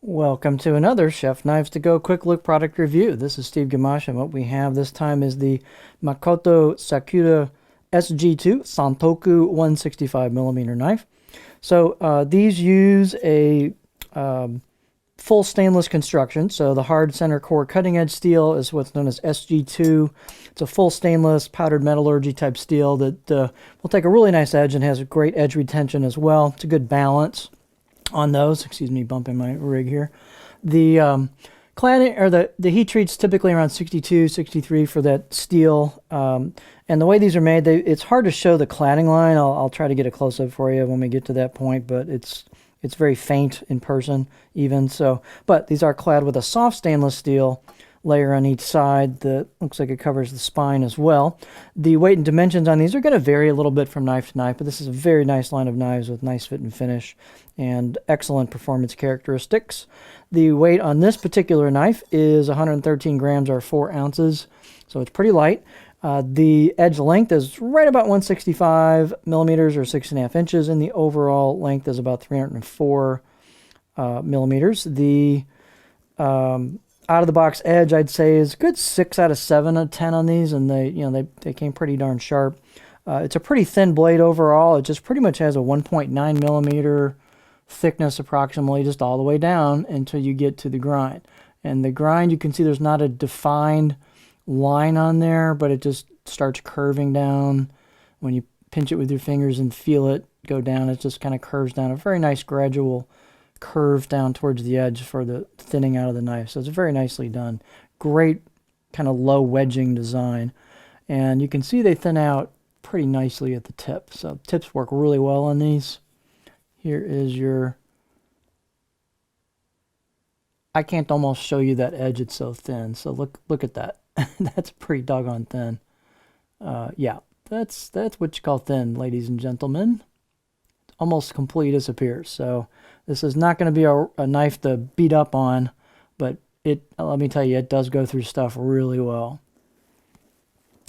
Welcome to another Chef Knives to Go quick look product review. This is Steve Gamache, and what we have this time is the Makoto Sakura SG2 Santoku 165mm knife. So these use a full stainless construction. So the hard center core cutting edge steel is what's known as SG2. It's a full stainless powdered metallurgy type steel that will take a really nice edge and has a great edge retention as well. It's a good balance on those. Excuse me, bumping my rig here. The cladding or the heat treat's typically around 62, 63 for that steel. And the way these are made, it's hard to show the cladding line. I'll try to get a close up for you when we get to that point, but it's very faint in person even. So, but these are clad with a soft stainless steel layer on each side that looks like it covers the spine as well. The weight and dimensions on these are going to vary a little bit from knife to knife, but this is a very nice line of knives with nice fit and finish and excellent performance characteristics. The weight on this particular knife is 113 grams or 4 ounces, so it's pretty light. The edge length is right about 165 millimeters or 6.5 inches, and the overall length is about 304 millimeters. The out of the box edge, I'd say, is a good 6 out of 7 out of 10 on these, and they came pretty darn sharp. It's a pretty thin blade overall. It just pretty much has a 1.9 millimeter thickness approximately, just all the way down until you get to the grind. And the grind, you can see there's not a defined line on there, but it just starts curving down when you pinch it with your fingers and feel it go down. It just kind of curves down, a very nice gradual curve down towards the edge for the thinning out of the knife. So it's very nicely done. Great kind of low wedging design, and you can see they thin out pretty nicely at the tip. So tips work really well on these. Here is your, I can't almost show you that edge, it's so thin. So look at that. That's pretty doggone thin. Yeah, that's what you call thin, ladies and gentlemen. Almost completely disappears. So this is not going to be a knife to beat up on, but let me tell you, it does go through stuff really well.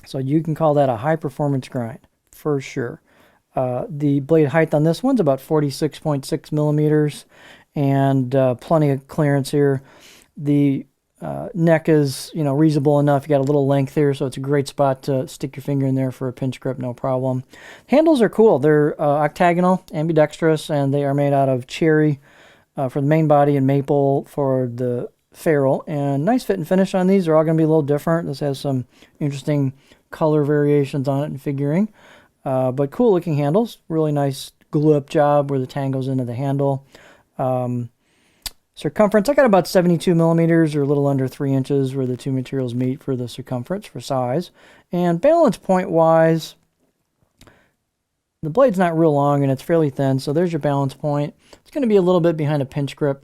So you can call that a high performance grind for sure. The blade height on this one's about 46.6 millimeters, and plenty of clearance here. The neck is, reasonable enough. You got a little length here, so it's a great spot to stick your finger in there for a pinch grip, no problem. Handles are cool. They're octagonal, ambidextrous, and they are made out of cherry for the main body and maple for the ferrule. And nice fit and finish on these. They're all going to be a little different. This has some interesting color variations on it and figuring. But cool looking handles. Really nice glue up job where the tang goes into the handle. Circumference, I got about 72 millimeters or a little under 3 inches where the two materials meet for the circumference for size. And balance point wise, the blade's not real long and it's fairly thin, so there's your balance point. It's going to be a little bit behind a pinch grip,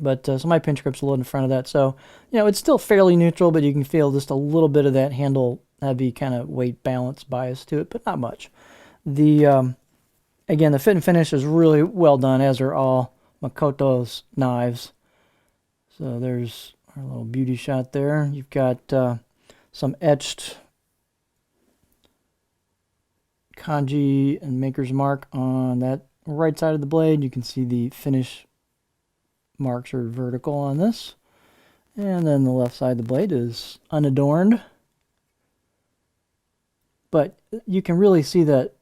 but so my pinch grip's a little in front of that. So, it's still fairly neutral, but you can feel just a little bit of that handle heavy kind of weight balance bias to it, but not much. The again, the fit and finish is really well done, as are all Makoto's knives. So there's our little beauty shot there. You've got some etched kanji and maker's mark on that right side of the blade. You can see the finish marks are vertical on this. And then the left side of the blade is unadorned. But you can really see that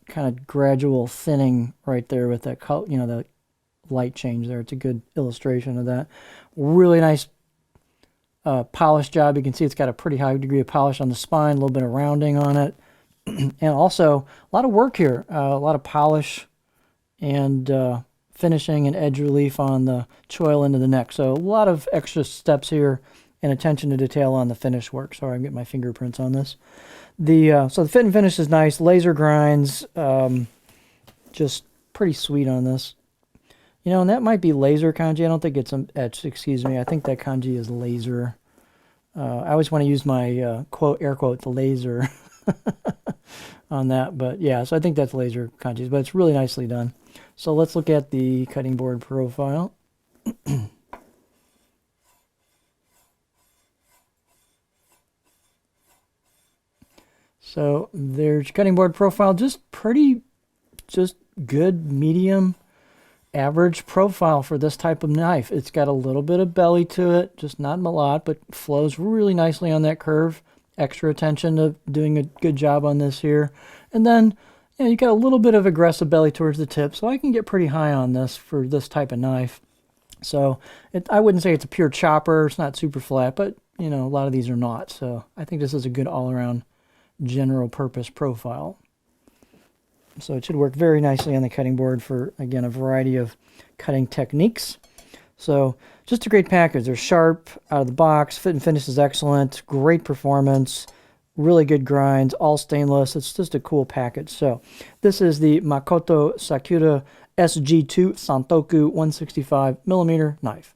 kind of gradual thinning right there with that color, the light change there. It's a good illustration of that. Really nice polish job. You can see it's got a pretty high degree of polish on the spine, a little bit of rounding on it. And also a lot of work here, a lot of polish and finishing and edge relief on the choil into the neck. So a lot of extra steps here and attention to detail on the finish work. Sorry, I'm getting my fingerprints on this. So the fit and finish is nice. Laser grinds, just pretty sweet on this. And that might be laser kanji. I don't think it's etched, excuse me. I think that kanji is laser. I always want to use my air quote, the laser on that. But yeah, so I think that's laser kanji, but it's really nicely done. So let's look at the cutting board profile. So there's cutting board profile, just good medium average profile for this type of knife. It's got a little bit of belly to it, just not a lot, but flows really nicely on that curve. Extra attention to doing a good job on this here. And then, you got a little bit of aggressive belly towards the tip, so I can get pretty high on this for this type of knife. So I wouldn't say it's a pure chopper. It's not super flat, but, a lot of these are not. So I think this is a good all-around general purpose profile. So it should work very nicely on the cutting board for, again, a variety of cutting techniques. So just a great package. They're sharp out of the box. Fit and finish is excellent. Great performance. Really good grinds. All stainless. It's just a cool package. So this is the Makoto Sakura SG2 Santoku 165mm knife.